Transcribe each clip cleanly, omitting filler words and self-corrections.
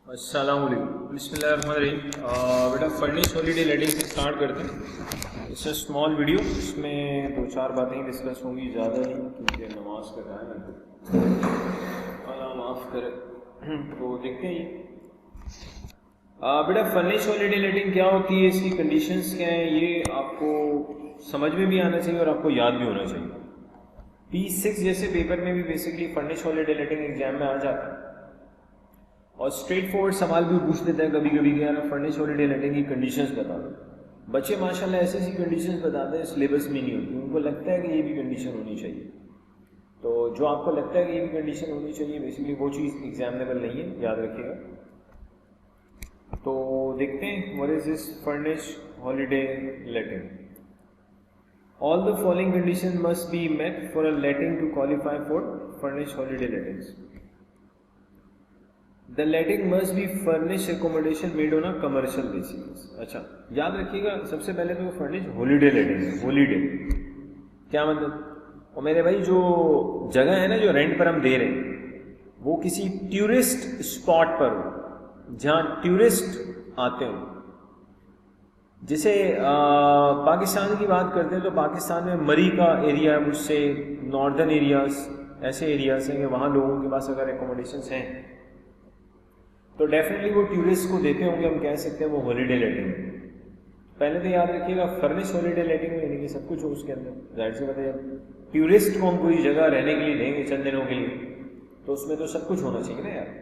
अस्सलाम वालेकुम। बिस्मिल्लाहिर्रहमानिर्रहीम। बेटा फर्निश हॉलीडे लेटिंग से स्टार्ट करते हैं। इट्स अ स्मॉल वीडियो, इसमें दो चार बातें डिस्कस होंगी, ज़्यादा नहीं क्योंकि नमाज का टाइम है। अल्लाह माफ़ करे। तो देखते हैं बेटा फर्निश हॉलीडे लेटिंग क्या होती है, इसकी कंडीशंस क्या हैं, ये आपको समझ में भी आना चाहिए और आपको याद भी होना चाहिए। P6 जैसे पेपर में भी बेसिकली फर्निश हॉलीडे लेटिंग एग्जाम में आ जाता है और स्ट्रेट फॉरवर्ड सवाल भी पूछ लेते हैं कभी कभी कि यार फर्निश हॉलीडे लेटिंग की कंडीशंस बता दो। बच्चे माशाल्लाह ऐसी ऐसी कंडीशंस बताते हैं सिलेबस में नहीं होती, उनको लगता है कि ये भी कंडीशन होनी चाहिए। तो जो आपको लगता है कि ये भी कंडीशन होनी चाहिए बेसिकली वो चीज़ एग्जामिनेबल नहीं है, याद रखिएगा। तो देखते हैं what is this furnish holiday letting. All the following condition must be met for a letting to qualify for furnish holiday lettings. The letting must be furnished accommodation made on a commercial basis। अच्छा याद रखिएगा, सबसे पहले तो furnish holiday लेटिंग है। Holiday क्या मतलब? और मेरे भाई जो जगह है ना जो रेंट पर हम दे रहे हैं वो किसी टूरिस्ट स्पॉट पर हो जहाँ टूरिस्ट आते हो। जैसे पाकिस्तान की बात करते हैं तो पाकिस्तान में मरी का एरिया है, मुझसे नॉर्दर्न एरियाज ऐसे एरियाज हैं कि वहाँ लोगों के पास अगर एकोमोडेशंस हैं तो डेफिनेटली वो टूरिस्ट को देते होंगे, हम कह सकते हैं वो हॉलीडे लेटिंग। पहले तो याद रखिएगा फर्निश हॉलीडे लेटिंग में यानी कि सब कुछ हो उसके अंदर। जाहिर सी बात है जब टूरिस्ट को हम कोई जगह रहने के लिए देंगे चंद दिनों के लिए तो उसमें तो सब कुछ होना चाहिए ना यार,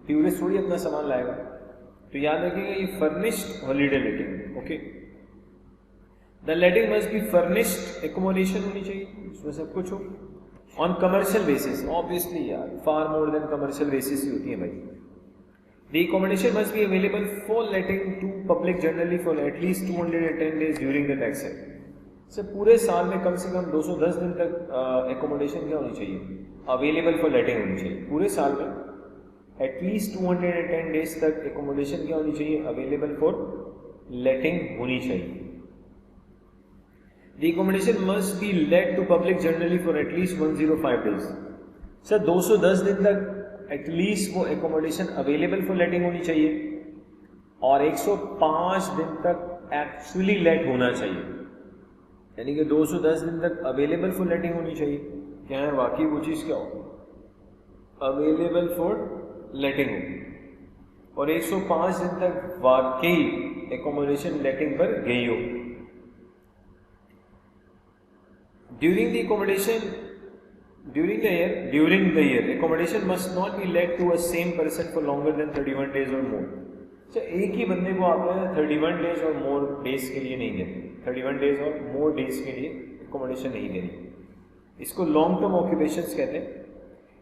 टूरिस्ट थोड़ी अपना सामान लाएगा। तो याद रखिएगा ये furnished holiday letting. Okay, the letting must be furnished, accommodation होनी चाहिए, उसमें सब कुछ हो ऑन कमर्शियल बेसिस। ऑब्वियसली यार फार मोर देन कमर्शियल बेसिस ही होती है भाई। The accommodation must be available for letting to public generally for at least 210 days during the tax year। से पूरे साल में कम से कम 210 दिन तक एकोमोडेशन क्या होनी चाहिए, अवेलेबल फॉर लेटिंग होनी चाहिए। पूरे साल में एटलीस्ट 210 डेज तक एकोमोडेशन क्या होनी चाहिए, अवेलेबल फॉर लेटिंग होनी चाहिए। The accommodation must be let to public generally for at least 105 days। Sir 210 दिन तक एटलीस्ट वो एकोमोडेशन अवेलेबल फॉर लेटिंग होनी चाहिए और 105 दिन तक एक्चुअली लेट होना चाहिए, यानी कि 210 दिन तक अवेलेबल फॉर लेटिंग होनी चाहिए। क्या है वाकई वो चीज़ क्या हो, अवेलेबल फॉर लेटिंग हो और 105 दिन तक वाकई एकोमोडेशन लेटिंग पर गई हो। During the accommodation during the year accommodation must not be let to a same person for longer than 31 days or more। अच्छा एक ही बंदे को आपने 31 डेज और मोर डेज के लिए नहीं देनी, 31 डेज और मोर डेज के लिए एकोमोडेशन नहीं देनी, इसको लॉन्ग टर्म ऑक्यूपेशंस कहते हैं।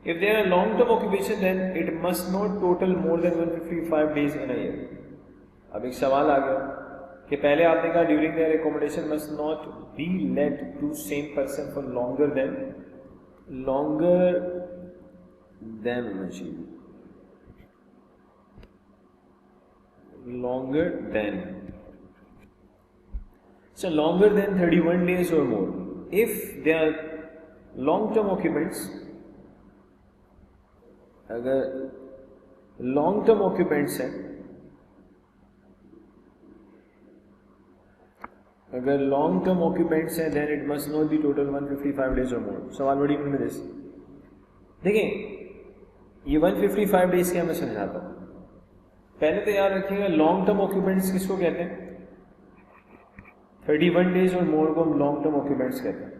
If there are long term occupation then it must not total more than 155 days in a year. अब एक सवाल आ गया कि पहले आपने कहा during there accommodation must not be let to same person for longer than होना चाहिए, longer than, so longer than 31 days or more। if they are long term occupants, अगर long term occupants हैं, अगर लॉन्ग टर्म ऑक्यूपेंट्स हैं then it must not be total 155 days और more. सवाल बड़ी में दिस देखिए, ये 155 डेज क्या मैं समझाता हूँ। पहले तो याद रखिएगा लॉन्ग टर्म ऑक्यूपेंट्स किसको कहते हैं, 31 डेज और मोर को हम लॉन्ग टर्म ऑक्यूपेंट्स कहते हैं।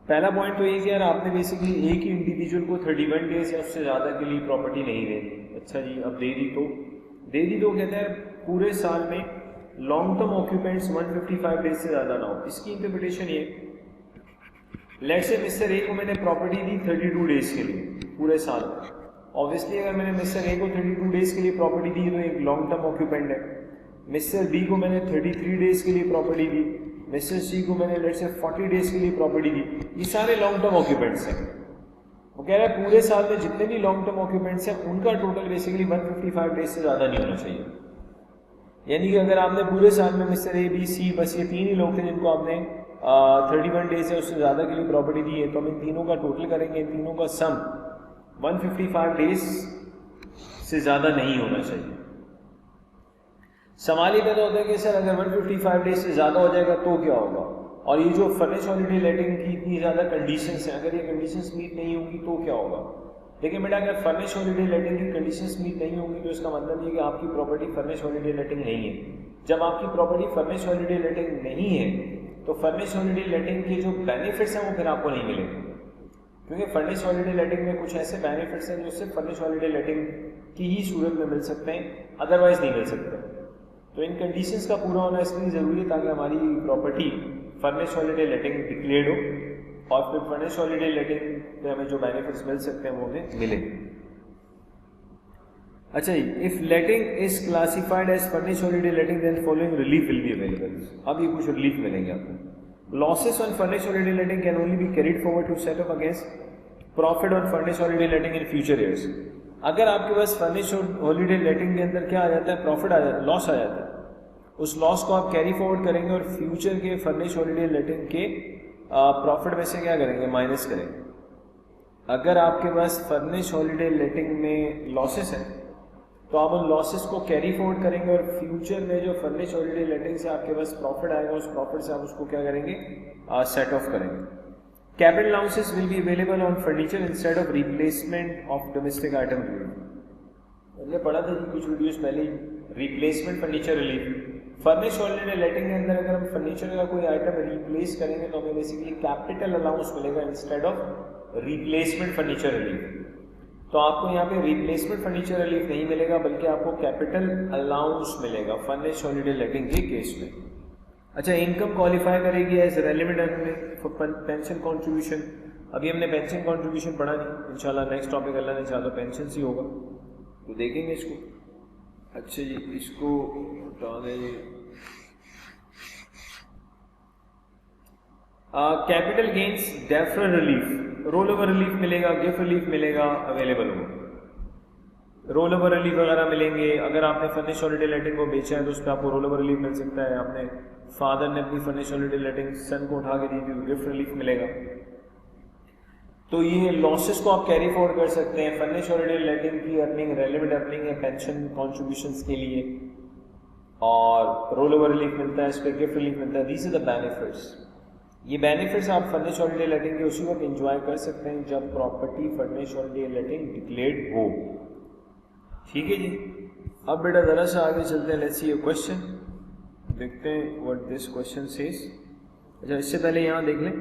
पहला पॉइंट तो ये कि यार आपने बेसिकली एक ही इंडिविजुअल को 31 डेज या उससे ज़्यादा के लिए प्रॉपर्टी नहीं देनी। अच्छा जी, अब दे दी तो कहते हैं पूरे साल में लॉन्ग टर्म ऑक्यूपेंट्स 155 डेज से ज़्यादा ना हो। इसकी इंटरप्रिटेशन ये, लेट्स से मिस्टर ए को मैंने प्रॉपर्टी दी 32 डेज के लिए पूरे साल। ऑब्वियसली अगर मैंने मिस्टर ए को 32 डेज के लिए प्रॉपर्टी दी तो एक लॉन्ग टर्म ऑक्यूपेंट है। मिस्टर बी को मैंने 33 डेज के लिए प्रॉपर्टी दी, मिस्टर सी को मैंने लेट्स से 40 डेज के लिए प्रॉपर्टी दी, ये सारे लॉन्ग टर्म ऑक्यूपेंट्स हैं। वो कह रहा है पूरे साल में जितने भी लॉन्ग टर्म ऑक्यूपेंट्स हैं उनका टोटल बेसिकली 155 डेज से ज़्यादा नहीं होना चाहिए। यानी कि अगर आपने पूरे साल में मिस्टर ए बी सी बस ये तीन ही लोग थे जिनको आपने 31 डेज या उससे ज़्यादा के लिए प्रॉपर्टी दी है, तो हम इन तीनों का टोटल करेंगे, इन तीनों का सम 155 डेज से ज़्यादा नहीं होना चाहिए। सवाल ये पैदा होता है कि सर अगर 155 डेज से ज़्यादा हो जाएगा तो क्या होगा, और ये जो फर्निश हॉलीडे लेटिंग की इतनी ज़्यादा कंडीशंस हैं, अगर ये कंडीशंस मीट नहीं होंगी तो क्या होगा। लेकिन बेटा अगर फर्निश हॉलीडे लेटिंग की कंडीशंस मीट नहीं होंगी तो इसका मतलब ये कि आपकी प्रॉपर्टी फर्निश हॉलीडे लेटिंग नहीं है। जब आपकी प्रॉपर्टी फर्निश हॉलीडे लेटिंग नहीं है तो फर्निश हॉलीडे लेटिंग के जो बेनिफिट्स हैं वो फिर आपको नहीं मिलेंगे, क्योंकि फर्निश हॉलीडे लेटिंग में कुछ ऐसे बेनिफिट्स हैं जो सिर्फ फर्निश हॉलीडे लेटिंग की ही सूरत में मिल सकते हैं, अदरवाइज नहीं मिल सकते। तो इन कंडीशंस का पूरा होना इसलिए ज़रूरी है ताकि हमारी property furnish holiday letting declared हो और फिर फर्निश हॉलीडे लेटिंग पे हमें जो बेनिफिट्स मिल सकते हैं वो हमें मिले। अच्छा जी, if letting is classified as furnish holiday letting then following relief will be available. अब ये कुछ रिलीफ मिलेंगे आपको। Losses on furnish holiday letting can only be carried forward to set off against profit on furnish holiday letting in future years. अगर आपके पास furnish holiday letting के अंदर क्या आ जाता है, प्रॉफिट आ जाता है, लॉस आ जाता है, उस लॉस को आप कैरी फॉरवर्ड करेंगे और फ्यूचर के फर्निश हॉलीडे लेटिंग के प्रॉफिट में से क्या करेंगे, माइनस करेंगे। अगर आपके पास फर्निश हॉलीडे लेटिंग में लॉसेस हैं तो आप उन लॉसेस को कैरी फॉरवर्ड करेंगे और फ्यूचर में जो फर्निश हॉलीडे लेटिंग से आपके पास प्रॉफिट आएगा उस प्रॉफिट से आप उसको क्या करेंगे, सेट ऑफ करेंगे। Capital allowances will be available on furniture instead of replacement of domestic item relief. हमने पढ़ा था कि कुछ वीडियोस पहले replacement furniture relief. Furnish holiday letting के अंदर अगर हम फर्नीचर का कोई आइटम रिप्लेस करेंगे तो हमें बेसिकली कैपिटल अलाउंस मिलेगा instead of replacement furniture relief. तो आपको यहाँ पे रिप्लेसमेंट फर्नीचर रिलीफ नहीं मिलेगा बल्कि आपको कैपिटल अलाउंस मिलेगा फर्निश हॉलीडे लेटिंग के केस में। अच्छा, इनकम क्वालिफाई करेगी as relevant earning for pension contribution. अभी हमने पेंशन कॉन्ट्रीब्यूशन पढ़ा नहीं, इंशाल्लाह नेक्स्ट टॉपिक अल्लाह ने चाहा तो पेंशन ही होगा तो देखेंगे इसको। अच्छा जी, इसको हटा दें। Capital gains deferral relief, roll over relief मिलेगा, गिफ्ट रिलीफ मिलेगा, अवेलेबल होगा। रोल ओवर रिलीफ वगैरह मिलेंगे। अगर आपने फर्निश हॉलीडे लेटिंग को बेचा है तो उस पर आपको रोल ओवर रिलीफ मिल सकता है। आपने फादर ने अपनी फर्निश हॉलीडे लेटिंग सन को उठा के दी थी, गिफ्ट रिलीफ मिलेगा। तो ये लॉसेस को आप कैरी फॉरवर्ड कर सकते हैं। फर्निश हॉलीडे लेटिंग की अर्निंग रेलेवेंट अर्निंग है पेंशन कॉन्ट्रीब्यूशंस के लिए, और रोल ओवर रिलीफ मिलता है, इस पर गिफ्ट रिलीफ मिलता है। These are the benefits. ये बेनिफिट्स आप फर्निश हॉलीडे लेटिंग के उसी वक्त एंजॉय कर सकते हैं जब property furnish holiday letting declared हो। ठीक है जी। अब बेटा ज़रा सा आगे चलते हैं। लेट्स सी अ क्वेश्चन, देखते हैं व्हाट दिस क्वेश्चन सेज। अच्छा, इससे पहले यहाँ देख लें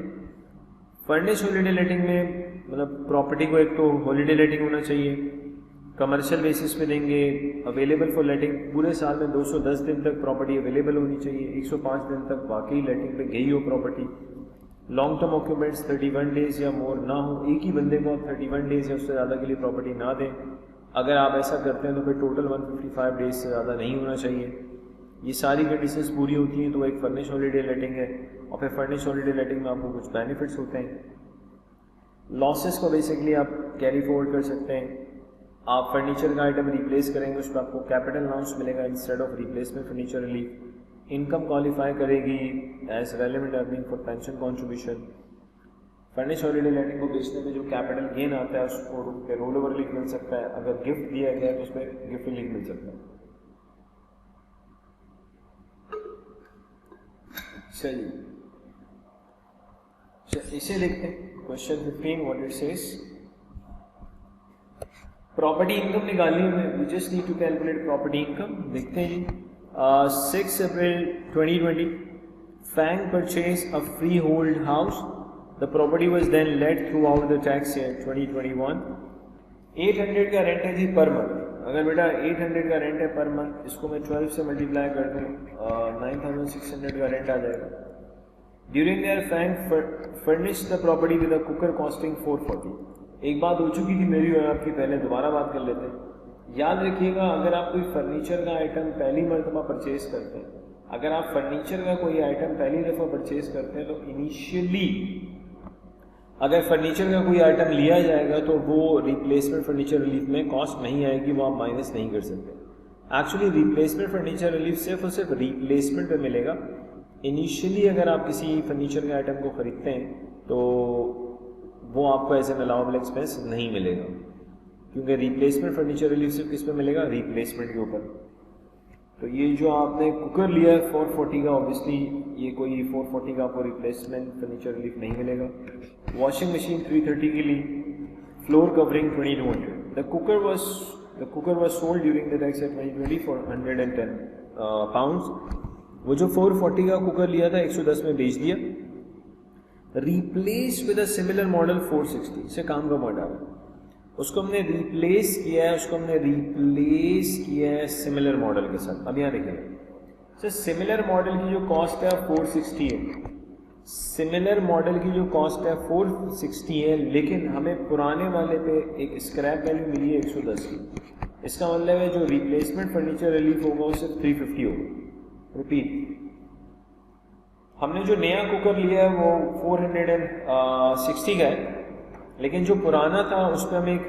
फर्निश हॉलीडे लेटिंग में मतलब प्रॉपर्टी को एक तो हॉलीडे लेटिंग होना चाहिए, कमर्शियल बेसिस पे देंगे, अवेलेबल फॉर लेटिंग। पूरे साल में 210 दिन तक प्रॉपर्टी अवेलेबल होनी चाहिए, 105 दिन तक वाकई लेटिंग पे गई हो property. Long term occupants 31 days या मोर ना हो, एक ही बंदे को आप 31 डेज या उससे ज़्यादा के लिए प्रॉपर्टी ना दें। अगर आप ऐसा करते हैं तो फिर टोटल 155 डेज से ज़्यादा नहीं होना चाहिए। ये सारी कंडीशंस पूरी होती हैं तो एक फर्निश हॉलीडे लेटिंग है। और फिर फर्निश हॉलीडे लेटिंग में आपको कुछ बेनिफिट्स होते हैं। लॉसेस को बेसिकली आप कैरी फॉरवर्ड कर सकते हैं। आप फर्नीचर का आइटम रिप्लेस करेंगे, उस पर आपको कैपिटल अलाउंस मिलेगा instead of replacement furniture relief. Income qualify करेगी as relevant earning for pension contribution. Furnish holiday letting को बेचने में जो कैपिटल गेन आता है उसको रोल ओवर रिलीफ मिल सकता है। अगर गिफ्ट दिया गया है तो उसमें गिफ्ट रिलीफ मिल सकता है। चलिए इसे देखते हैं। Question 15 what it says. Property income निकालनी है, we just need to calculate property income. देखते हैं जी। 6 April 2020 Fang purchase a freehold house. The property was then let throughout the tax year 2021। 800 का रेंट है जी per month. अगर बेटा 800 का रेंट है पर मंथ, इसको मैं 12 से मल्टीप्लाई कर दूँ 9600 का रेंट आ जाएगा। During there Fang furnish the property with a cooker costing 440। एक बात हो चुकी थी मेरी और आपकी, पहले दोबारा बात कर लेते हैं। याद रखिएगा, अगर आप कोई फर्नीचर का आइटम पहली मरतबा परचेज करते हैं, अगर आप फर्नीचर का कोई आइटम पहली दफ़ा परचेज करते हैं तो इनिशियली अगर फर्नीचर का कोई आइटम लिया जाएगा तो वो रिप्लेसमेंट फर्नीचर रिलीफ में कॉस्ट नहीं आएगी, वो आप माइनस नहीं कर सकते। एक्चुअली रिप्लेसमेंट फर्नीचर रिलीफ सिर्फ और सिर्फ रिप्लेसमेंट पे मिलेगा। इनिशियली अगर आप किसी फर्नीचर के आइटम को ख़रीदते हैं तो वो आपको एज एन अलाउबल एक्सपेंस नहीं मिलेगा। क्योंकि रिप्लेसमेंट फर्नीचर रिलीफ सिर्फ किस पे मिलेगा, रिप्लेसमेंट के ऊपर। तो ये जो आपने कुकर लिया है 440 का, ऑब्वियसली ये कोई 440 का आपको रिप्लेसमेंट फर्नीचर रिलीफ नहीं मिलेगा। वॉशिंग मशीन 330 की ली, floor covering 2200। The cooker was sold during the tax at 2020 for 110 pounds. वो जो 440 का कुकर लिया था 110 में बेच दिया। Replace with a similar model 460 से काम का पॉइंट आ रहा है, उसको हमने रिप्लेस किया है सिमिलर मॉडल के साथ। अब यहाँ देखिए सर, सिमिलर मॉडल की जो कॉस्ट है 460 है, सिमिलर मॉडल की जो कॉस्ट है 460 है, लेकिन हमें पुराने वाले पे एक स्क्रैप वैल्यू मिली है 110 की। इसका मतलब है जो रिप्लेसमेंट फर्नीचर रिलीफ होगा वो सिर्फ 350 होगा। रिपीट, हमने जो नया कुकर लिया है वो 460 का है, लेकिन जो पुराना था उस पर हमें एक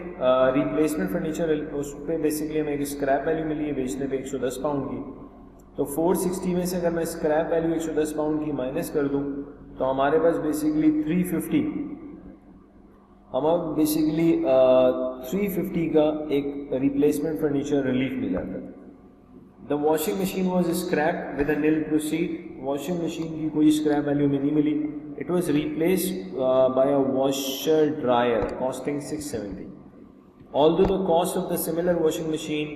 रिप्लेसमेंट फर्नीचर, उस पर बेसिकली हमें एक स्क्रैप वैल्यू मिली है बेचने पे 110 पाउंड की। तो 460 में से अगर मैं स्क्रैप वैल्यू 110 पाउंड की माइनस कर दूं तो हमारे पास बेसिकली 350, हमें बेसिकली 350 का एक रिप्लेसमेंट फर्नीचर रिलीफ मिल जाता है। The washing machine was scrap with a nil proceed. Washing machine की कोई स्क्रैप वैल्यू में नहीं मिली। It was replaced by a washer dryer costing 670, although the cost of the similar washing machine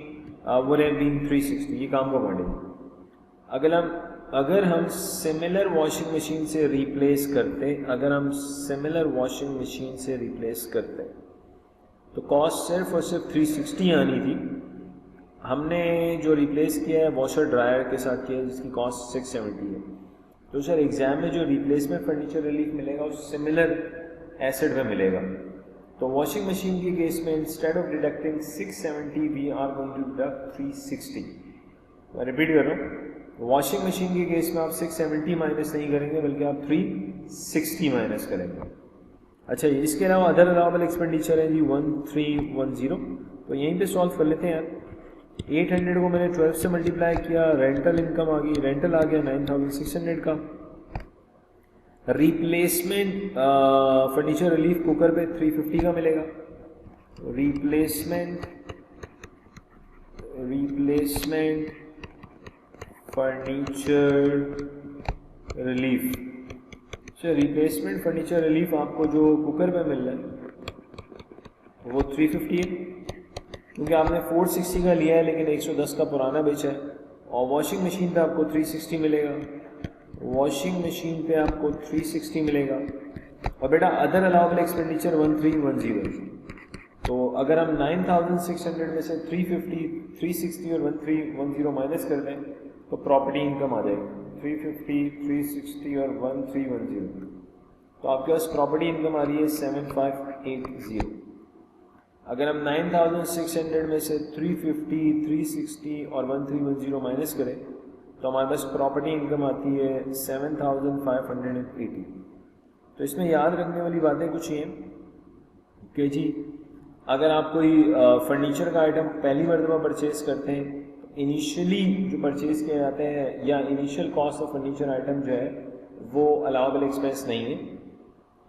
would have been 360। ये काम का point है। अगर हम सिमिलर वॉशिंग मशीन से रिप्लेस करते तो कॉस्ट सिर्फ और सिर्फ 360 आनी थी। हमने जो रिप्लेस किया है वॉशर ड्रायर के साथ किया है जिसकी कॉस्ट 670 है। तो सर एग्जाम में जो रिप्लेसमेंट फर्नीचर रिलीफ मिलेगा वो सिमिलर एसेट में मिलेगा। तो वॉशिंग मशीन के केस में instead of deducting 670 we are going to deduct 360। मैं रिपीट कर रहा हूँ, वॉशिंग मशीन के केस में आप 670 माइनस नहीं करेंगे बल्कि आप 360 माइनस करेंगे। अच्छा, इसके अलावा अदर अलाउबल एक्सपेंडिचर है जी 1310। तो यहीं पे सॉल्व कर लेते हैं यार। 800 को मैंने 12 से मल्टीप्लाई किया, रेंटल इनकम आ गई, रेंटल आ गया 9600 का। रिप्लेसमेंट फर्नीचर रिलीफ कुकर पे 350 का मिलेगा। Replacement furniture relief, sir replacement furniture relief आपको जो कुकर पे मिल रहा है वो 350 है, क्योंकि आपने 460 का लिया है लेकिन 110 का पुराना बेचा है। और वॉशिंग मशीन पे आपको 360 मिलेगा, वॉशिंग मशीन पे आपको 360 मिलेगा। और बेटा अदर अलाउबल एक्सपेंडिचर 1310। तो अगर हम 9600 में से 350, 360 और 1310 माइनस कर दें तो प्रॉपर्टी इनकम आ जाएगी 350, 360 और 1310। तो आपके पास प्रॉपर्टी इनकम आ रही है 7580। अगर हम 9600 में से 350, 360 और 1310 माइनस करें तो हमारे पास प्रॉपर्टी इनकम आती है 7580। तो इसमें याद रखने वाली बातें कुछ ये हैं कि जी अगर आप कोई फर्नीचर का आइटम पहली मरतबा परचेज करते हैं तो इनिशियली जो परचेज किए जाते हैं या initial cost of furniture item जो है वो अलाउबल एक्सपेंस नहीं है।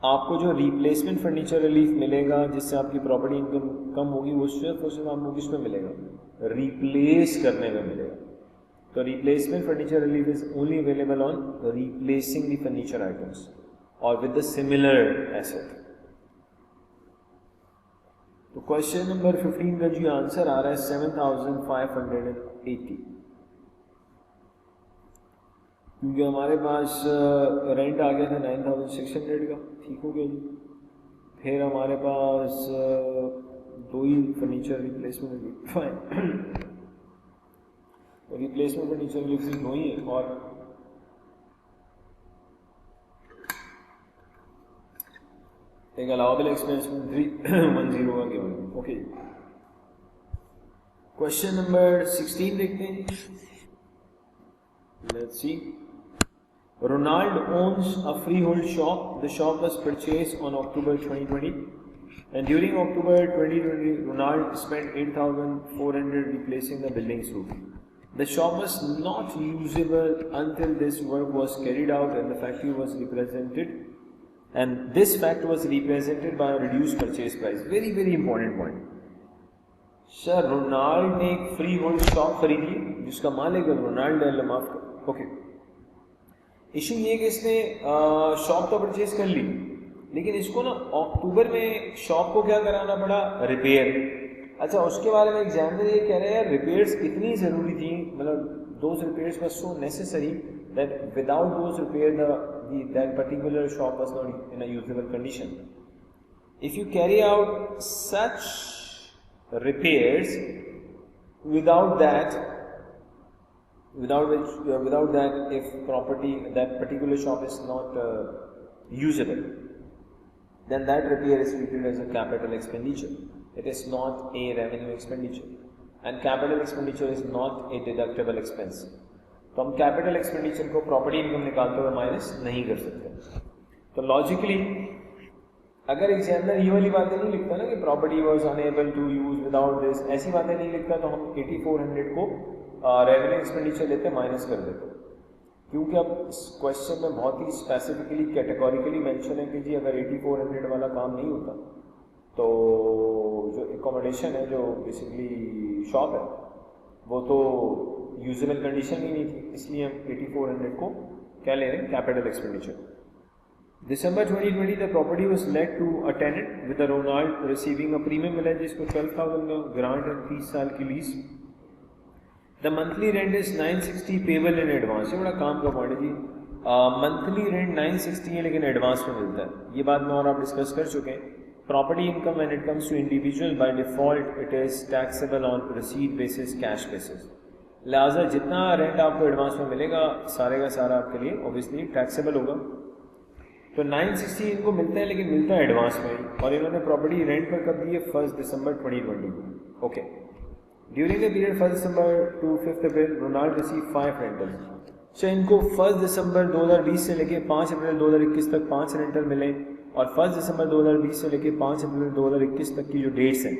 आपको जो रिप्लेसमेंट फर्नीचर रिलीफ मिलेगा जिससे आपकी प्रॉपर्टी इनकम कम होगी वो सिर्फ और सिर्फ आपको किस में मिलेगा, रिप्लेस करने में मिलेगा। तो replacement furniture relief is only available on replacing the furniture items और विद द सिमिलर एसेट। तो क्वेश्चन नंबर 15 का जो आंसर आ रहा है 7580, क्योंकि हमारे पास रेंट आ गया था 9600 का, ठीक हो गया जी। फिर हमारे पास दो ही फर्नीचर रिप्लेसमेंट फर्नीचर रिलीफ दो ही है और एक अलाउबल एक्सपेंस 310 का गिवन। ओके, क्वेश्चन नंबर 16 देखते हैं। Let's see. Ronald owns a freehold shop. The shop was purchased on October 2020, and during October 2020, Ronald spent 8,400 replacing the building's roof. The shop was not usable until this work was carried out, and the factory was represented. And this fact was represented by a reduced purchase price. Very, very important point. Sir Ronald ने एक free hold shop खरीदी जिसका मालिक है Ronald L माफ कर। Okay, issue ये कि इसने शॉप तो परचेज कर ली, लेकिन इसको ना अक्टूबर में शॉप को क्या कराना पड़ा, रिपेयर। अच्छा, उसके बारे में एग्जामिनर ये कह रहे हैं यार रिपेयर्स इतनी ज़रूरी थी, मतलब those repairs were so necessary that without those repair that particular shop was not in a usable condition. If you carry out such repairs without that if property that particular shop is not usable, then that repair is treated as a capital expenditure. It is not a revenue expenditure, and capital expenditure is not a deductible expense. तो हम capital expenditure को property income निकालते हुए minus नहीं कर सकते। तो logically अगर एग्जामिनर ये वाली बातें नहीं लिखता ना कि property was unable to use without this, ऐसी बातें नहीं लिखता तो हम 8400 को रेवेन्यू एक्सपेंडिचर लेते माइनस कर देते, क्योंकि अब इस क्वेश्चन में बहुत ही स्पेसिफिकली कैटेगोरिकली मेंशन है कि जी अगर 8400 वाला काम नहीं होता तो जो एकोमोडेशन है, जो बेसिकली शॉप है, वो तो यूजेबल कंडीशन ही नहीं थी, इसलिए हम 8400 को क्या ले रहे हैं, capital expenditure. December 2020 the property was let to a tenant with Ronald receiving a premium village, इसको 12,000 का ग्रांट है, 30 साल की lease. The monthly rent is 960 payable in advance. ये बड़ा काम का पॉइंट है जी, मंथली रेंट 960 है लेकिन एडवांस में मिलता है, ये बात मैं और आप डिस्कस कर चुके हैं। Property income when it comes to individual by default it is taxable on receipt basis, cash basis, लिहाजा जितना रेंट आपको एडवांस में मिलेगा सारे का सारा आपके लिए ऑब्वियसली टैक्सेबल होगा। तो 960 इनको मिलता है लेकिन मिलता है एडवांस में, और इन्होंने प्रॉपर्टी रेंट पर कब दी है, 1 दिसंबर 2020 को। Okay, during the period 1 December to 5 April Ronald receive 5 rentals. अच्छा, इनको 1 दिसंबर 2020 से लेके 5 अप्रैल 2021 तक 5 रेंटल मिले, और 1 दिसंबर 2020 से लेके 5 अप्रैल 2021 तक की जो डेट्स हैं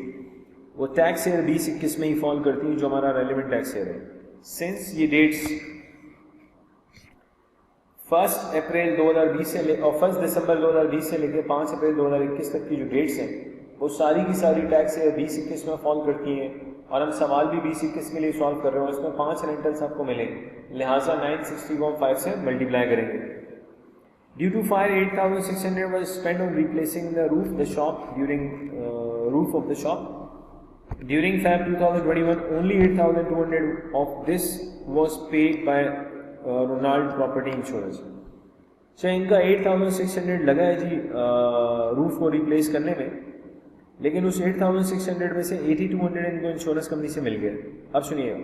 वो टैक्स ईयर 2021 में ही फॉल करती हैं, जो हमारा रेलिवेंट टैक्स ईयर है। सिंस ये डेट्स 1 अप्रैल 2020 से और 1 दिसंबर 2020 से लेकर 5 अप्रैल 2021 तक की जो डेट्स हैं वो सारी की सारी टैक्स ईयर 2021 में फॉल करती हैं, और हम सवाल भी 2021 के लिए सॉल्व कर रहे हैं, उसमें 5 रेंटल्स आपको मिले, लिहाजा 960 को 5 से मल्टीप्लाई करेंगे। Due to fire 8600 was spent on replacing the shop during roof of the shop. During Feb 2021, only 8,200 of this was paid by Ronald Property Insurance. अच्छा, इनका 8,600 लगा है जी रूफ को रिप्लेस करने में, लेकिन उस 8,600 में से 8,200 इनको इंश्योरेंस कंपनी से मिल गया। अब सुनिएगा,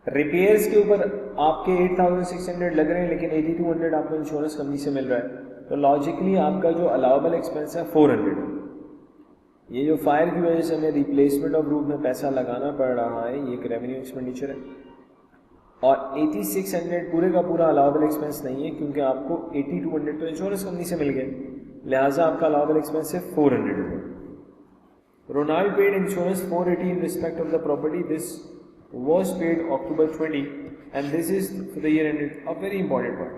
रिपेयर्स के ऊपर आपके 8,600 लग रहे हैं लेकिन 8,200 आपको इंश्योरेंस कंपनी से मिल रहा है, तो लॉजिकली आपका जो अलाउबल एक्सपेंस है 400 है। ये जो फायर की वजह से हमें रिप्लेसमेंट ऑफ रूफ में पैसा लगाना पड़ रहा है, ये एक रेवेन्यू एक्सपेंडिचर है, और 8600 पूरे का पूरा अलाउबल एक्सपेंस नहीं है, क्योंकि आपको 8,200 तो इंश्योरेंस कंपनी से मिल गए, लिहाजा आपका अलाउबल एक्सपेंस है 400 है। Ronald paid insurance 480 in respect of the property, this was paid October 20 and this is for the year ended, a very important point.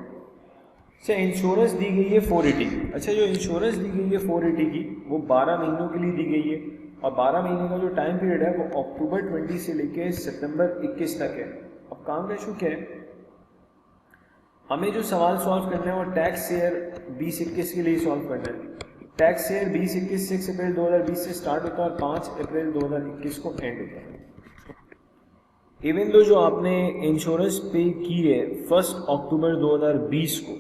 अच्छा, इंश्योरेंस दी गई है 480। अच्छा, जो इंश्योरेंस दी गई है 480 की वो 12 महीनों के लिए दी गई है, और 12 महीने का जो टाइम पीरियड है वो अक्टूबर 20 से लेके सितंबर 21 तक है। अब काम का इशू क्या है, हमें जो सवाल सॉल्व करना है वो टैक्स ईयर 2021 के लिए सॉल्व करना है। टैक्स ईयर 2021 6 अप्रैल 2020 से स्टार्ट होता है और 5 अप्रैल 2021 को एंड होता है। इवन दो जो आपने इंश्योरेंस पे की है 1 अक्टूबर 2020 को,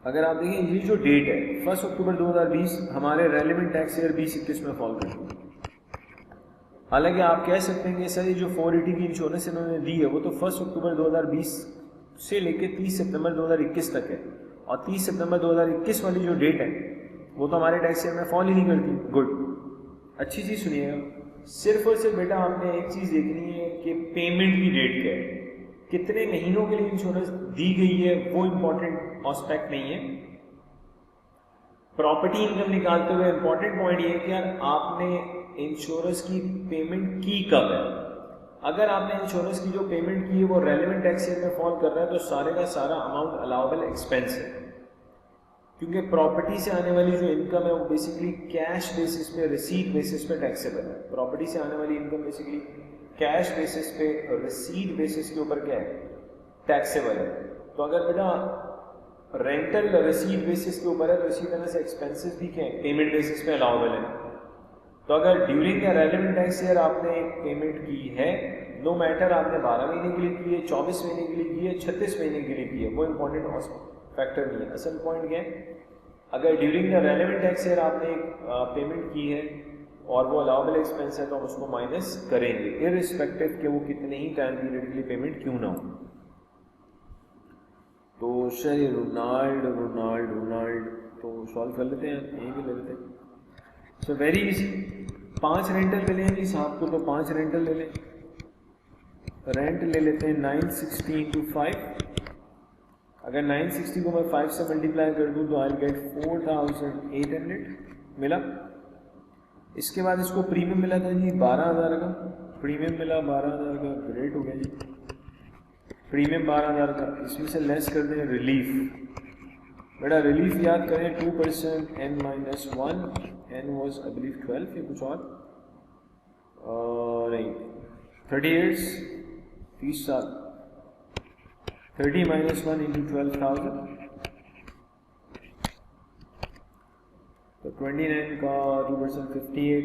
अगर आप देखें ये जो डेट है 1 अक्टूबर 2020 हमारे रेलिवेंट टैक्स ईयर 2021 में फॉल करती है। हालांकि आप कह सकते हैं कि सर ये जो 480 की इंश्योरेंस इन्होंने दी है वो तो 1 अक्टूबर 2020 से लेकर 30 सितंबर 2021 तक है, और 30 सितंबर 2021 वाली जो डेट है वो तो हमारे टैक्स ईयर में फॉल ही नहीं करती। गुड, अच्छी चीज़ सुनिएगा, सिर्फ और सिर्फ बेटा आपने एक चीज़ देखनी है कि पेमेंट की डेट क्या है, कितने महीनों के लिए इंश्योरेंस दी गई है, वो इंपॉर्टेंट एस्पेक्ट नहीं है। प्रॉपर्टी इनकम निकालते हुए इंपॉर्टेंट पॉइंट ये है कि यार आपने इंश्योरेंस की पेमेंट की कब है। अगर आपने इंश्योरेंस की जो पेमेंट की है वो रेलेवेंट टैक्स ईयर में फॉल कर रहा है तो सारे का सारा अमाउंट अलाउबल एक्सपेंस है। क्योंकि प्रॉपर्टी से आने वाली जो इनकम है वो बेसिकली कैश बेसिस पे, रिसीट बेसिस पे टैक्सेबल है। प्रॉपर्टी से आने वाली इनकम बेसिकली कैश बेसिस पे, रिसीट बेसिस के ऊपर क्या है, टैक्सेबल है। तो अगर बेटा रेंटल रिसीट बेसिस के ऊपर है तो इसी तरह से एक्सपेंसेस भी क्या है, पेमेंट बेसिस पे अलाउबल है। तो अगर during the relevant tax year आपने एक पेमेंट की है, नो मैटर आपने 12 महीने के लिए की है, 24 महीने के लिए की है, 36 महीने के लिए की है, वो इंपॉर्टेंट फैक्टर नहीं है। असल पॉइंट क्या है, अगर during the relevant tax year आपने एक पेमेंट की है और वो अलाउबल एक्सपेंस है तो हम उसको माइनस करेंगे, इररिस्पेक्टिव कि वो कितने ही टाइम पीरियड के लिए पेमेंट क्यों ना हो। तो सर रोनाल्ड तो सॉल्व कर लेते हैं, यहीं भी ले लेते हैं। सो वेरी इजी, 5 रेंटल ले लें जी साहब को, तो 5 रेंटल ले लें। रेंट ले लेते हैं 960 इंटू 5। अगर 960 को मैं 5 से मल्टीप्लाई कर दूं तो आई विल गेट 4800 मिला। इसके बाद इसको प्रीमियम मिला था जी 12,000 का, प्रीमियम मिला 12,000 का, ग्रेट हो गया जी, प्रीमियम 12,000 का। इसमें से लेस कर दें रिलीफ। बेटा रिलीफ याद करें 2% n-1, n was I believe 12 या कुछ और नहीं, 38 30 साल, 30 - 1 इंटू 12,000 तो 29 का 2% 58,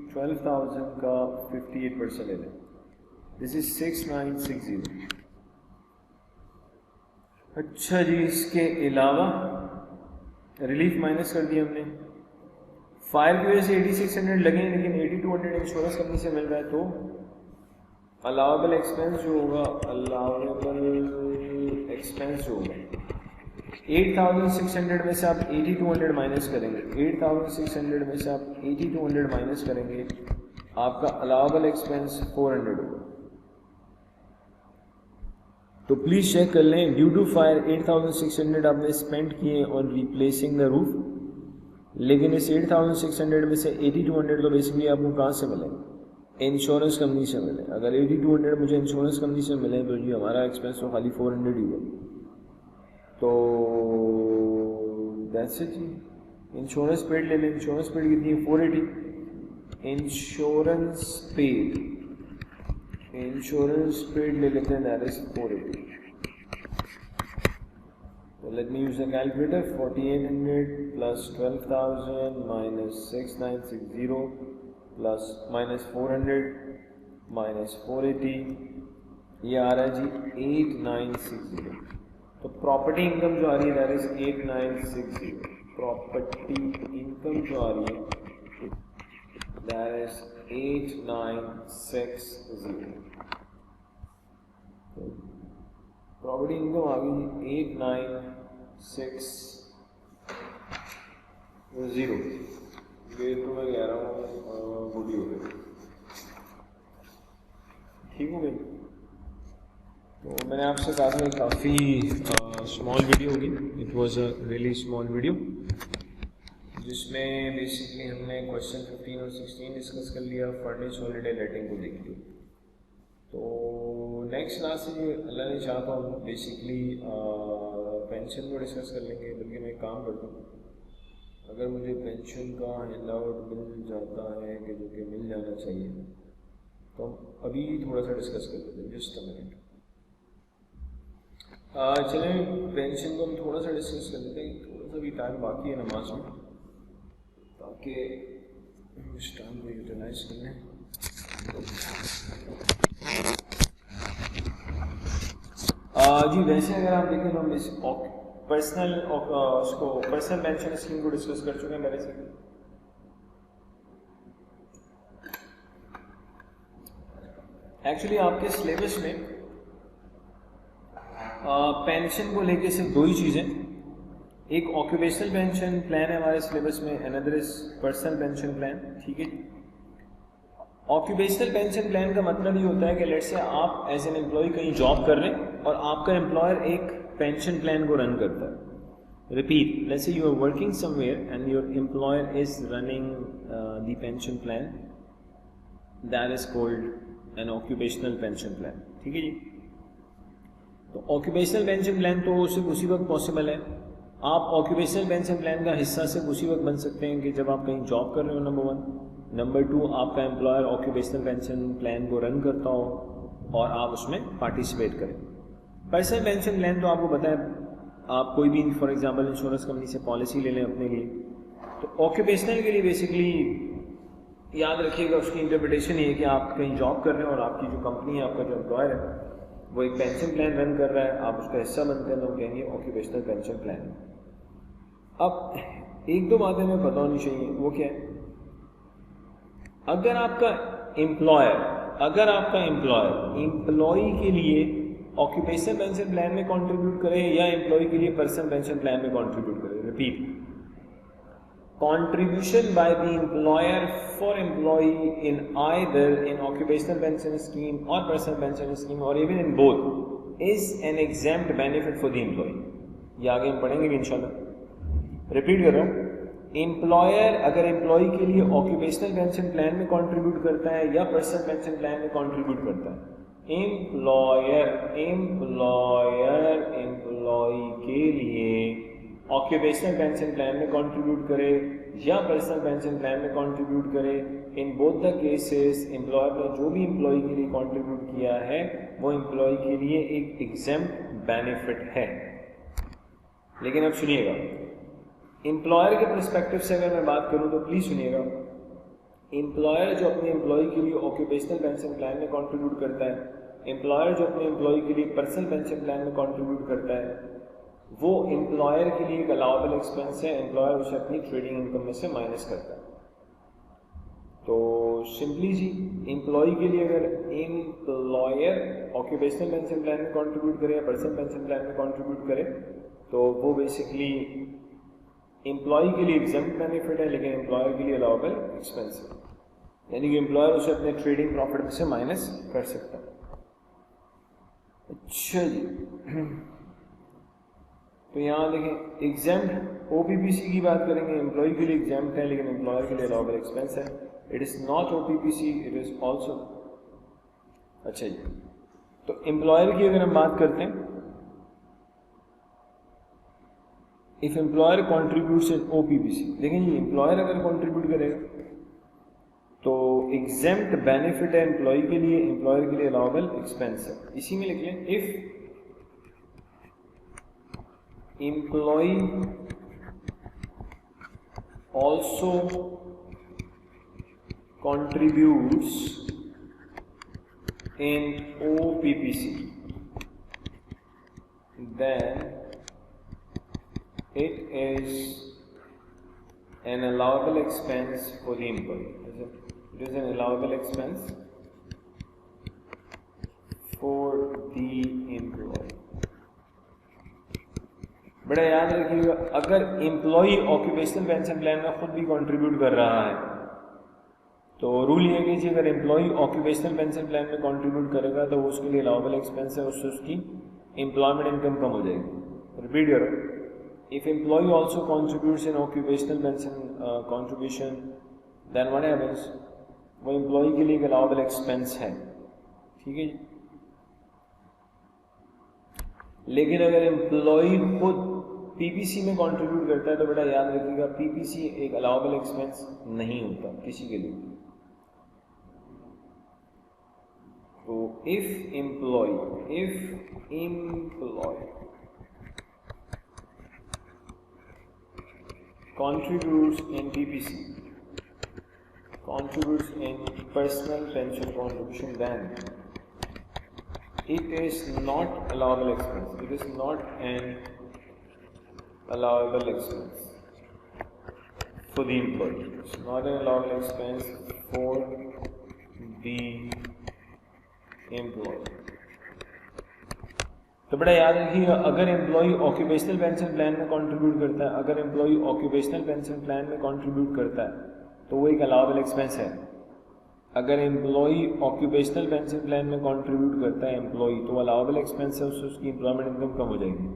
12,000 का 58% ले लें, दिस इज 6960। अच्छा जी, इसके अलावा रिलीफ माइनस कर दिया हमने। फायर की वजह से 8600 लगे, लेकिन 8200 इंश्योरेंस कंपनी से मिल रहा है, तो अलाउबल एक्सपेंस जो होगा, अलाउबल एक्सपेंस जो होगा 8600 में से आप 8200 माइनस करेंगे, 8600 में से आप 8200 माइनस करेंगे, आपका अलाउबल एक्सपेंस 400 होगा। तो प्लीज चेक कर लें, ड्यू टू फायर 8600 आपने स्पेंड किए ऑन रिप्लेसिंग द रूफ, लेकिन इस 8600 में से 8200 तो बेसिकली आपको कहाँ से मिलेंगे, इंश्योरेंस कंपनी से मिले। अगर 8200 मुझे इंश्योरेंस कंपनी से मिले तो जी हमारा एक्सपेंस तो खाली 400 ही हुआ। तो दैट्स इट जी। इंश्योरेंस पेड ले लें, इंश्योरेंस पेड कितनी है 480, इंश्योरेंस पेड ले लेते हैं, दैट इज 480। तो let me use a calculator, 4800 plus 12,000 minus 6960 plus minus 400 minus 480, ये आ रहा है जी 8960। तो प्रॉपर्टी इनकम जो आ रही है दैट इज 8960, प्रॉपर्टी इनकम जो आ रही है दैट इज 8960। प्रॉपर्टी इनकम आ गई 8960। ये तो मैं कह रहा हूँ बूढ़ी हो गई, ठीक हो गई। तो मैंने आपसे कहा था काफ़ी स्मॉल वीडियो होगी, it was a really small video, जिसमें बेसिकली हमने क्वेश्चन 15 और 16 डिस्कस कर लिया, फर्निश हॉलीडे लेटिंग को देख लिया। तो नेक्स्ट क्लास से अल्लाह ने चाहा तो हम बेसिकली पेंशन को डिस्कस कर लेंगे। बल्कि मैं काम करता हूँ, अगर मुझे पेंशन का हैंड आउट मिल जाता है कि जो कि मिल जाना चाहिए, तो हम अभी थोड़ा सा डिस्कस कर लेते हैं, जस्ट अ मिनट। चलें पेंशन को हम थोड़ा सा डिस्कस कर लेते हैं, थोड़ा सा भी टाइम बाकी है नमाज में, ताकि इस टाइम को यूटिलाइज कर लें। जी वैसे अगर आप देखें तो हम इस पर्सनल उसको पर्सनल पेंशन स्कीम को डिस्कस कर चुके हैं पहले से। एक्चुअली आपके सिलेबस में पेंशन को लेके सिर्फ 2 ही चीज़ें, एक ऑक्यूपेशनल पेंशन प्लान है हमारे सिलेबस में, another is personal pension plan, ठीक है। ऑक्यूपेशनल पेंशन प्लान का मतलब ये होता है कि लेट्स से आप एज एन एम्प्लॉय कहीं जॉब कर रहे हैं और आपका एम्प्लॉयर एक पेंशन प्लान को रन करता है। Repeat, let's say you are working somewhere and your employer is running the pension plan, that is called an occupational pension plan, ठीक है जी। तो ऑक्यूपेशनल पेंशन प्लान तो सिर्फ उसी वक्त पॉसिबल है آپ آکوپیشنل پینشن پلان کا حصہ صرف اسی وقت بن سکتے ہیں کہ جب آپ کہیں جاب کر رہے ہو، نمبر 1. نمبر 2 آپ کا امپلائر آکوپیشنل پینشن پلان کو رن کرتا ہو اور آپ اس میں پارٹیسپیٹ کریں. پرسنل پینشن پلان تو آپ کو پتہ ہے، آپ کوئی بھی فار ایگزامپل انشورنس کمپنی سے پالیسی لے لیں اپنے لیے. تو آکوپیشنل کے لیے بیسکلی یاد رکھیے گا اس کی انٹرپریٹیشن یہ ہے کہ آپ کہیں جاب کر رہے ہیں اور آپ کی جو کمپنی ہے، آپ کا جو امپلائر ہے وہ ایک پینشن پلان رن کر رہا ہے، آپ اس کا حصہ بنتے ہیں تو ہم کہیں گے آکوپیشنل پینشن پلان. اب ایک دو باتیں ہمیں پتہ ہونی چاہیے، وہ کیا ہے؟ اگر آپ کا امپلائی کے لیے آکوپیشنل پینشن پلان میں کنٹریبیوٹ کرے یا امپلائی کے لیے پرسنل پینشن پلان میں کنٹریبیوٹ کرے، repeat, contribution by the employer for employee in either an occupational pension scheme or personal pension scheme or even in both is an exempt benefit for the employee. یہ آگے ہم پڑھیں گے بھی انشاءاللہ. Repeat کر رہا ہوں، امپلائر اگر امپلائی کے لیے آکوپیشنل پینشن پلان میں کنٹریبیوٹ کرتا ہے یا پرسنل پینشن پلان میں کنٹریبیوٹ کرتا ہے، امپلائی کے لیے آکوپیشنل پینشن پلان میں کنٹریبیوٹ کرے یا پرسنل پینشن پلان میں کنٹریبیوٹ کرے، in both the cases employer نے جو بھی امپلائی کے لیے کنٹریبیوٹ کیا ہے وہ امپلائی کے لیے ایک ایگزمپٹ بینیفٹ ہے. لیکن اب سنیے گا، امپلائر کے پرسپیکٹو سے اگر میں بات کروں تو پلیز سنیے گا، امپلائر جو اپنے امپلائی کے لیے آکوپیشنل پینشن پلان میں کنٹریبیوٹ کرتا ہے، امپلائر جو اپنے امپلائی کے لیے پرسنل پینشن پلان میں کنٹریبیوٹ کرتا ہے، وہ امپلائر کے لیے ایک الاؤبل ایکسپینس ہے، امپلائر اسے اپنی ٹریڈنگ انکم میں سے مائنس کرتا ہے. تو سمپلی جی، امپلائی کے لیے اگر امپلائر آکوپیشنل پینشن پلان میں کنٹریبیوٹ کرے یا پرسنل پینشن پلان میں کنٹریبیوٹ کرے تو وہ بیسکلی امپلائی کے لیے ایگزمپٹ بینیفٹ ہے لیکن امپلائر کے لیے الاؤبل ایکسپینس ہے، یعنی کہ امپلائر اسے اپنے ٹریڈنگ پروفٹ میں سے مائنس کر سکتا ہے. اچھا جی، تو یہاں دیکھیں ایگزمپٹ او پی پی سی کی بات کریں گے، امپلائی کے لیے ایگزمپٹ ہے لیکن امپلائر کے لیے الاؤبل ایکسپینس ہے. It is not O P P C, it is also. اچھا جی، تو امپلائر کی اگر ہم بات کرتے ہیں، if employer contributes in O P P سی، دیکھیں جی امپلائر اگر کنٹریبیوٹ کرے گا تو ایگزمپٹ بینیفٹ ہے امپلائی کے لیے، امپلائر کے لیے الاؤبل ایکسپینس ہے. اسی میں لکھ لیں، if employee also contributes in OPPC, then it is an allowable expense for the employee. It is an allowable expense for the employee. بڑا یاد رکھیے گا، اگر امپلائی آکوپیشنل پینشن پلان میں خود بھی کنٹریبیوٹ کر رہا ہے تو رول یہ ہے کہ جی اگر امپلائی آکوپیشنل پینشن پلان میں کنٹریبیوٹ کرے گا تو وہ اس کے لیے الاؤبل ایکسپینس ہے، اس سے اس کی امپلائمنٹ انکم کم ہو جائے گی. ریپیٹ کرو، if employee also contributes in occupational pension contribution then what happens, وہ امپلائی کے لیے ایک الاؤبل ایکسپینس ہے. ٹھیک ہے جی، لیکن اگر امپلائی خود پی پی سی میں کنٹریبیوٹ کرتا ہے تو بیٹا یاد رکھیے گا پی پی سی ایک الاؤبل ایکسپینس نہیں ہوتا کسی کے لیے. تو if employee contributes in PPC, contributes in personal pension contribution, then it is not allowable expense. It is not an allowable expense for the employee. It's not an allowable expense for the employee. تو بڑا یاد رکھیے گا، اگر employee occupational pension plan میں contribute کرتا ہے، اگر employee occupational pension plan میں کنٹریبیوٹ کرتا ہے تو وہ ایک الاؤبل ایکسپینس ہے. اگر امپلائی آکوپیشنل پینشن پلان میں کنٹریبیوٹ کرتا ہے امپلائی تو الاؤبل ایکسپینس ہے، اس سے اس کی امپلائمنٹ انکم کم ہو جائے گی.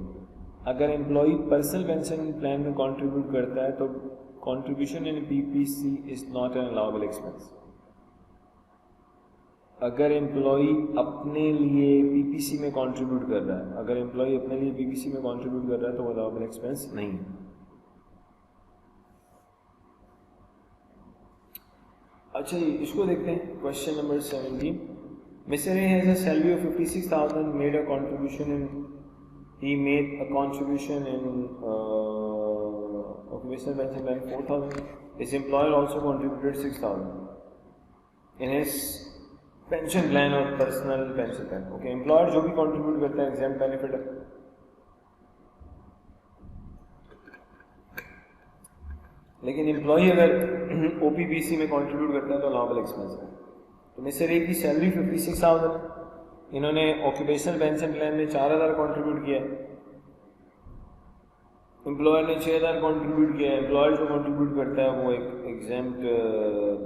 اگر امپلائی پرسنل پینشن پلان میں کنٹریبیوٹ کرتا ہے تو contribution in P P C is not an allowable expense. اگر امپلائی اپنے لیے پی پی سی میں کنٹریبیوٹ کر رہا ہے، اگر امپلائی اپنے لیے پی پی سی میں کنٹریبیوٹ کر رہا ہے تو وہ الاؤبل ایکسپینس نہیں ہے. اچھا جی اس کو دیکھتے ہیں. Question number 17. Mr. A has a salary of 56,000, made a contribution in he made a contribution in occupational pension plan 4,000. His employer also contributed 6,000 in his pension plan or personal pension plan. Okay, employer جو بھی contribute کرتا ہے exempt benefit ہے. لیکن employee اگر او P P سی میں contribute کرتا ہے تو الاؤبل ایکسپینس ہے. تو مسٹر اے کی سیلری 56,000 ہے، انہوں نے آکوپیشنل پینشن پلان میں 4,000 کنٹریبیوٹ کیا ہے، امپلائر نے 6,000 کنٹریبیوٹ کیا ہے. امپلائر جو کنٹریبیوٹ کرتا ہے وہ ایک ایگزیمپٹ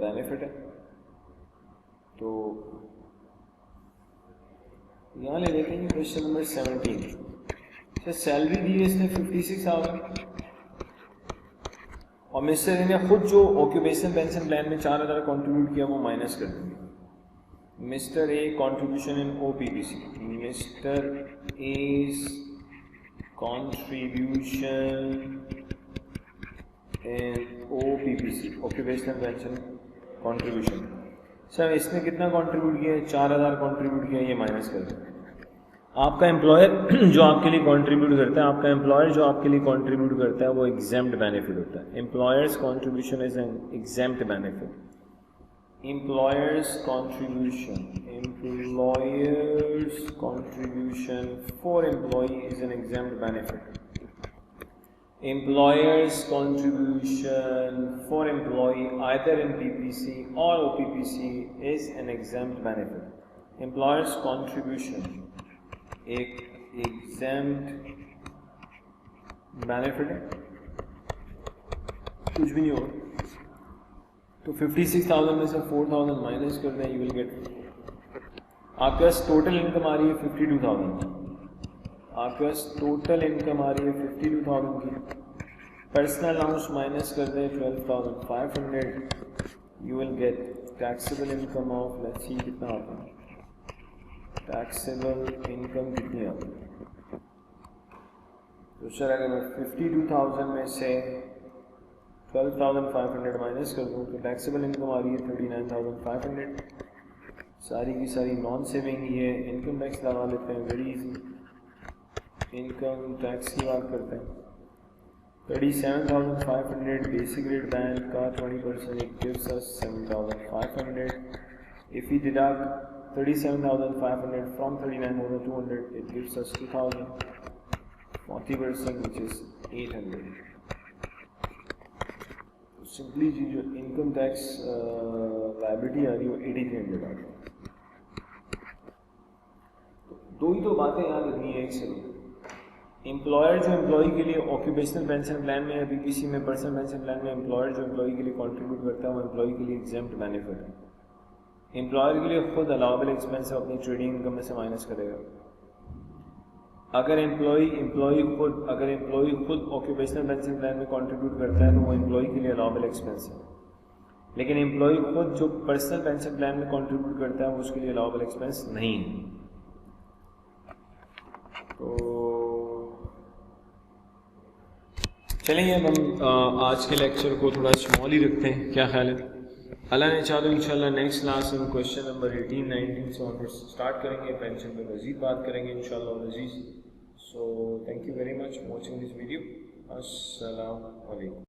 بینیفٹ ہے. تو یہاں لے لیتے ہیں کوشچن نمبر 17. سیلری دی ہے اس نے 56,000 اور مسٹر اے نے خود جو آکوپیشنل پینشن پلان میں 4,000 کنٹریبیوٹ کیا وہ مائنس کر دیں گے. Mister A contribution in O P P C. Mister A's contribution in OPPC occupational pension contribution. Sir اس نے کتنا کنٹریبیوٹ کیا ہے؟ 4,000 کنٹریبیوٹ کیا ہے، یہ مائنس کر دیں. آپ کا امپلائر جو آپ کے لیے کنٹریبیوٹ کرتا ہے، آپ کا امپلائر جو آپ کے لیے کنٹریبیوٹ کرتا ہے وہ ایگزیمپٹ بینیفٹ ہوتا ہے. Employer's contribution is an exempt benefit. Employer's contribution for employee is an exempt benefit. Employer's contribution for employee either in PPC or OPPC is an exempt benefit. Employer's contribution ایک exempt benefit ہے، کچھ بھی نہیں ہوگا. تو 56,000 میں سے 4,000 minus کر دیں، یو ول گیٹ آپ کے پاس ٹوٹل انکم آ رہی ہے 52,000. آپ کے پاس ٹوٹل انکم آ رہی ہے 52,000 کی. پرسنل الاؤنس مائنس کر دیں 12,500، you will get taxable income of let's see کتنا آتا ہے. ٹیکسیبل انکم کتنی آتی ہے؟ تو سر اگر میں 52,000 میں سے 12,500 مائنس کر دوں تو ٹیکسیبل انکم آ رہی ہے 39,500. ساری کی ساری نان سیونگ ہی ہے. انکم ٹیکس لگا لیتے ہیں، ویری ایزی. انکم ٹیکس کی بات کرتے ہیں. 37,500 بیسک ریٹ بینک کا 20% it gives us 7,500. if we deduct 37,500 from 39,200 it gives us 2,000. 40% which is 800. Simply جی جو انکم ٹیکس لائبلٹی آ رہی ہے وہ 8,300 آ رہی ہے. دو ہی تو باتیں یاد رکھنی ہے ایک سے. امپلائر جو امپلائی کے لیے آکوپیشنل پینشن پلان میں یا پی پی سی میں پرسنل پینشن پلان میں امپلائر جو امپلائی کے لیے کنٹریبیوٹ کرتا ہے وہ امپلائی کے لیے ایگزیمپٹ بینیفٹ ہے. امپلائر کے لیے خود الاؤبل ایکسپینس اپنی ٹریڈنگ انکم میں سے مائنس کرے گا. اگر امپلائی خود آکوپیشنل پینشن پلان میں کنٹریبیوٹ کرتا ہے تو وہ امپلائی کے لیے الاؤبل ایکسپینس ہے. لیکن امپلائی خود جو پرسنل پینشن پلان میں کنٹریبیوٹ کرتا ہے وہ اس کے لیے الاؤبل ایکسپینس نہیں ہے. تو چلیں اب ہم آج کے لیکچر کو تھوڑا اسمال ہی رکھتے ہیں، کیا خیال ہے؟ اللہ نے چاہ تو انشاءاللہ نیکسٹ کلاس میں کویشچن نمبر 18-19 سے ہم اسٹارٹ کریں گے، پینشن پہ مزید بات کریں گے انشاءاللہ Aziz. So thank you very much for watching this video. السلام علیکم.